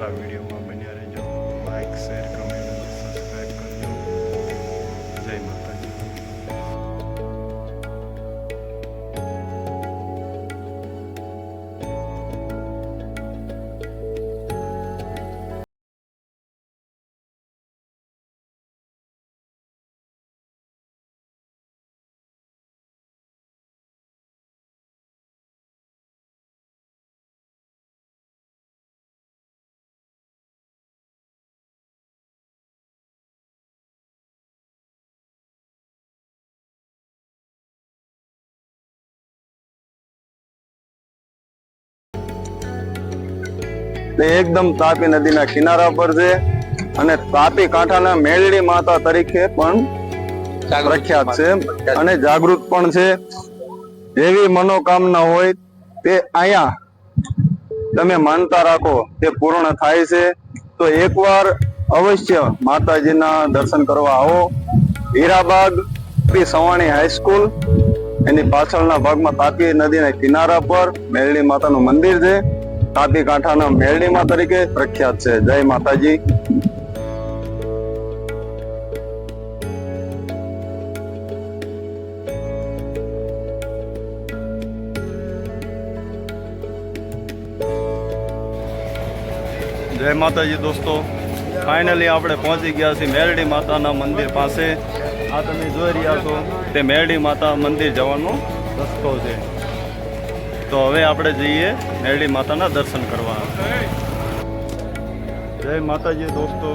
અમારા વિડીયોમાં બન્યા રહેજો. લાઈક, શેર, કમેન્ટ અને સબસ્ક્રાઈબ કરજો. જય માતાજી. એકદમ તાપી નદીના કિનારા પર છે અને તાપી કાંઠાના મેલડી માતા તરીકે પણ પ્રખ્યાત છે અને જાગૃત પણ છે. જેવી મનોકામના હોય તે અહીંયા તમે માનતા રાખો તે પૂર્ણ થાય છે. તો એકવાર અવશ્ય માતાજીના દર્શન કરવા આવો. હીરાબાગ સવાણી હાઈસ્કૂલ એની પાછળના ભાગમાં તાપી નદીના કિનારા પર મેલડી માતાનું મંદિર છે. તાપી કાંઠાના મેલડી માં તરીકે પ્રખ્યાત છે. જય માતાજી. જય માતાજી દોસ્તો, ફાઇનલી આપણે પહોંચી ગયા છીએ મેલડી માતાના મંદિર પાસે. આ તમે જોઈ રહ્યા છો તે મેલડી માતા મંદિર જવાનો રસ્તો છે. તો હવે આપણે જઈએ મેલડી માતાના દર્શન કરવા. જય માતાજી દોસ્તો,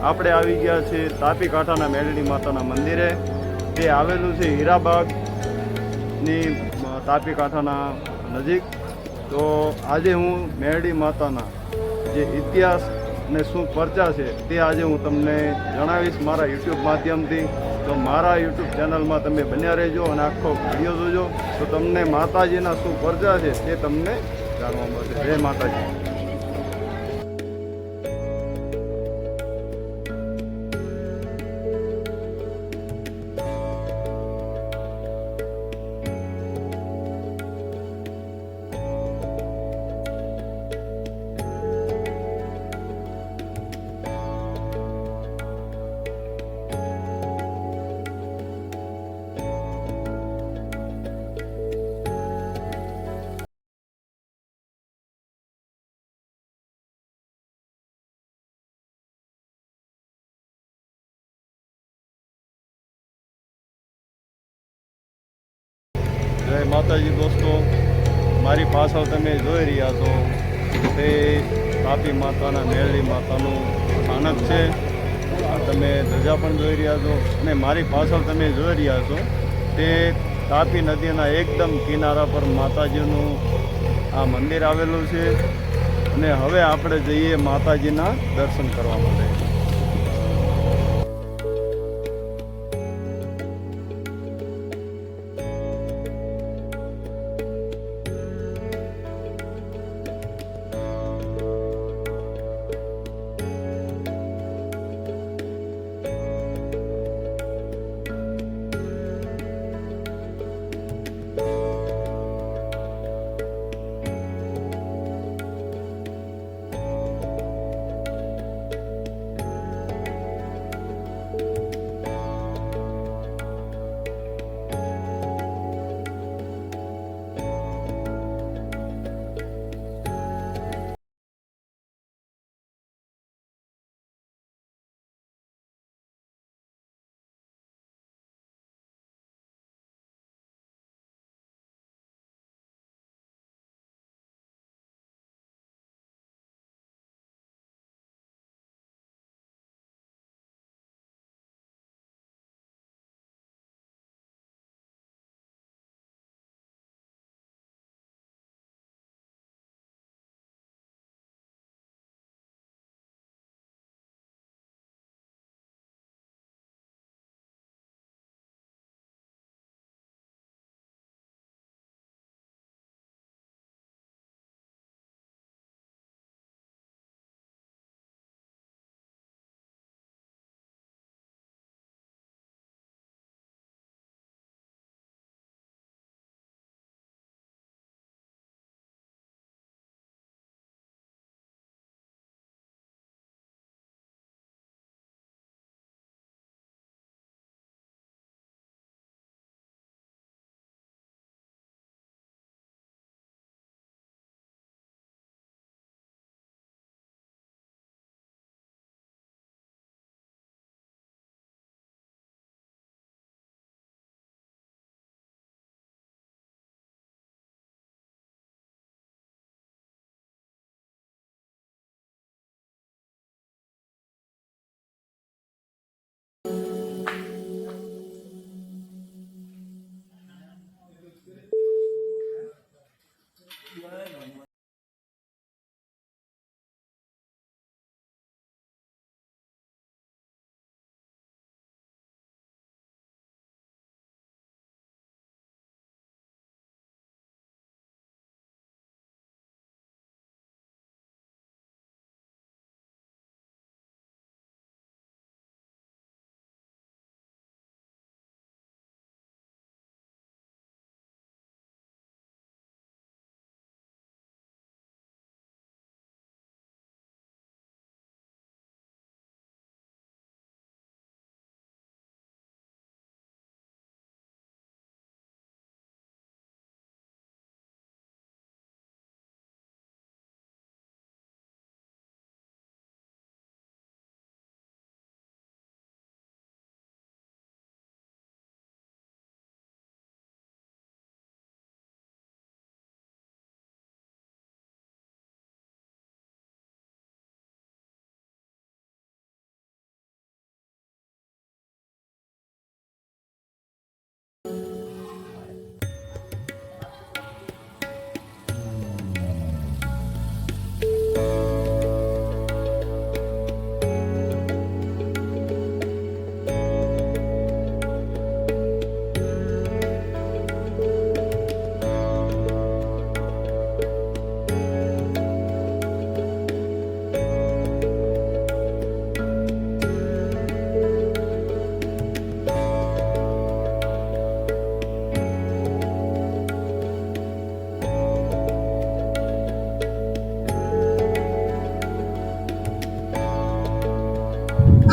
આપણે આવી ગયા છીએ તાપી કાંઠાના મેલડી માતાના મંદિરે. તે આવેલું છે હીરાબાગની તાપી કાંઠાના નજીક. તો આજે હું મેલડી માતાના જે ઇતિહાસ ને શું પરચા છે તે આજે હું તમને જણાવીશ મારા યુટ્યુબ માધ્યમથી. તો મારા યુટ્યુબ ચેનલમાં તમે બન્યા રહેજો અને આખો વિડીયો જોજો. તો તમને માતાજીના શું પરચા છે તે તમને જાણવા મળશે. જય માતાજી. જય માતાજી દોસ્તો, મારી પાછળ તમે જોઈ રહ્યા છો તે તાપી માતાના મેલડી માતાનું સ્થાનક છે. આ તમે ધજા પણ જોઈ રહ્યા છો અને મારી પાછળ તમે જોઈ રહ્યા છો તે તાપી નદીના એકદમ કિનારા પર માતાજીનું આ મંદિર આવેલું છે. અને હવે આપણે જઈએ માતાજીના દર્શન કરવા માટે.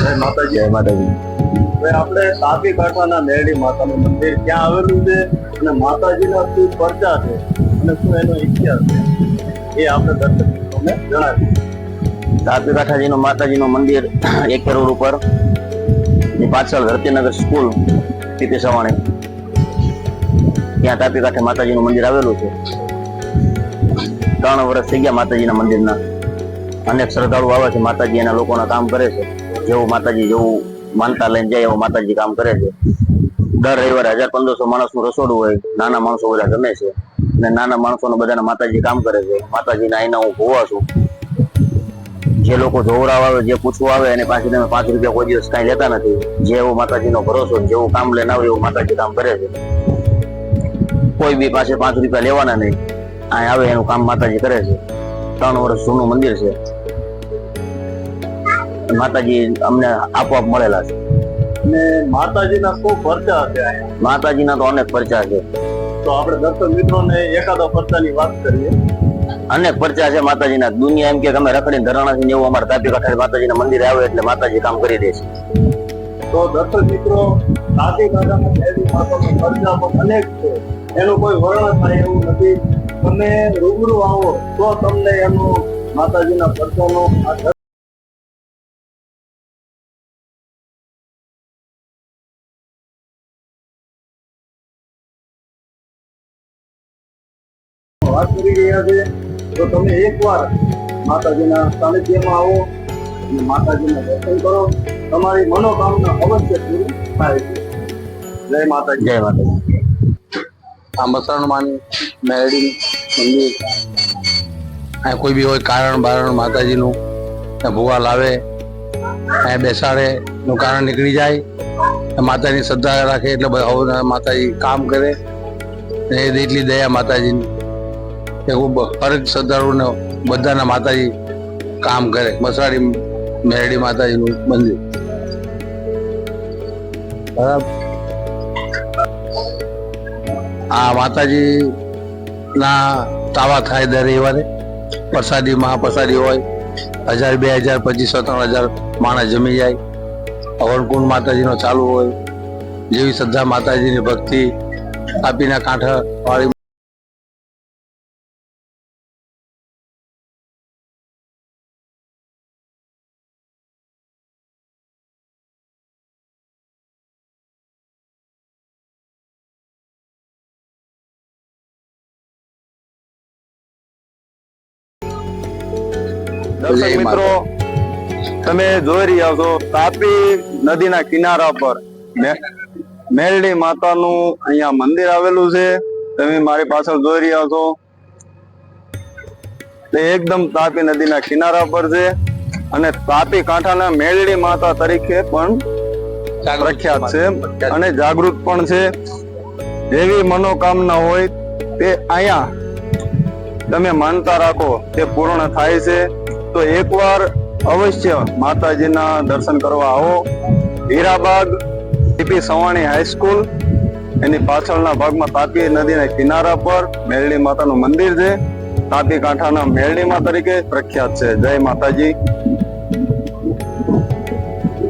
જય માતાજી. જય માતાજી. હવે આપણે તાપી કાંઠાના મેરડી માતાનું મંદિર ક્યાં આવેલું છે અને માતાજીના શું પરચા છે અને શું એનો ઇતિહાસ છે એ આપણે દર્શક મિત્રોને જણાવીએ. તાપી કાંઠાજીનું માતાજીનું મંદિર 1 કરોડ ઉપર ની પાછળ ધરતીનગર સ્કૂલ પીપી સવાણી ત્યાં તાપી કાંઠે માતાજીનું મંદિર આવેલું છે. 3 વર્ષ થઈ ગયા માતાજીના મંદિરના. અનેક શ્રદ્ધાળુ આવે છે, માતાજી એના લોકોના કામ કરે છે. જેવું માતાજી જેવું માનતા લઈને જાય એવું માતાજી કામ કરે છે. દર રવિવારે 1500 માણસનું રસોડું હોય. નાના માણસો બધા ગમે છે અને નાના માણસોને બધાના માતાજી કામ કરે છે. માતાજીના અહીંના હું ભોવા છું. જે લોકો જોવરાવ આવે, જે પૂછવું આવે એને પાછી તમે 5 રૂપિયા કોઈ દિવસ કાંઈ લેતા નથી. જે એવું માતાજીનો ભરોસો, જેવું કામ લઈને આવે એવું માતાજી કામ કરે છે. કોઈ બી પાસે 5 રૂપિયા લેવાના નહીં. અહીં આવે એનું કામ માતાજી કરે છે. 3 વર્ષ જૂનું મંદિર છે. માતાજી અમને આપોઆપ મળેલા છે. અને માતાજીના શું પરચા છે અહીંયા? માતાજીના તો અનેક પરચા છે. તો આપણે દર્શક મિત્રોને એકાદા પરચાની વાત કરીએ. અનેક પરચા છે માતાજીના. દુનિયા એમ કે અમે રખડીને ધરાણા છે એવું અમારા તાપી કાંઠે માતાજીના મંદિરે આવે એટલે માતાજી કામ કરી દે છે. તો દર્શક મિત્રો, તાપી કાંઠાના મેરડી માતાના પરચા પણ અનેક છે. એનું કોઈ વર્ણન થાય એવું નથી. તમે રૂબરૂ આવો તો તમને એનું માતાજીના પરચાનો વાત કરી રહ્યા છે. તો તમે એકવાર માતાજીના સાનિધ્યમાં આવો અને માતાજીના દર્શન કરો. તમારી મનોકામના અવશ્ય પૂરી થાય છે. જય માતાજી. જય માતાજી. આ મસણમાની મેરડી મંદિર, અહીંયા કોઈ બી હોય કારણ બારણ માતાજીનું ભૂવા લાવે, અહીંયા બેસાડે નું કારણ નીકળી જાય. માતાની શ્રદ્ધા રાખે એટલે બધા માતાજી કામ કરે. એ એટલી દયા માતાજીની કે હરેક શ્રદ્ધાળુને બધાના માતાજી કામ કરે. મસરાડી મેરડી માતાજીનું મંદિર બરાબર. આ માતાજી ના તાવા થાય દર રવિવારે. પ્રસાદી મહાપ્રસાદી હોય. 1000, 2000, 2500, 3000 માણસ જમી જાય. હવનકુંડ માતાજીનો ચાલુ હોય. જેવી શ્રદ્ધા માતાજીની ભક્તિ તાપીના કાંઠા વાળી દર્શક મિત્રો, તમે જોઈ રહ્યા છો તાપી નદીના કિનારા પર મેરડી માતાનું અહીંયા મંદિર આવેલું છે. તમે મારી પાછળ જોઈ રહ્યા છો તે એકદમ તાપી નદીના કિનારા પર છે અને તાપી કાંઠાના મેરડી માતા તરીકે પણ પ્રખ્યાત છે અને જાગૃત પણ છે. જેવી મનોકામના હોય તે અહીંયા તમે માનતા રાખો તે પૂર્ણ થાય છે. તો એકવાર અવશ્ય માતાજીના દર્શન કરવા આવો. હીરાબાગ પીપી સવાણી હાઈસ્કૂલ એની પાછળના ભાગમાં તાપી નદીના કિનારા પર મેરડી માતાનું મંદિર છે. તાપી કાંઠાના મેરડી માં તરીકે પ્રખ્યાત છે. જય માતાજી.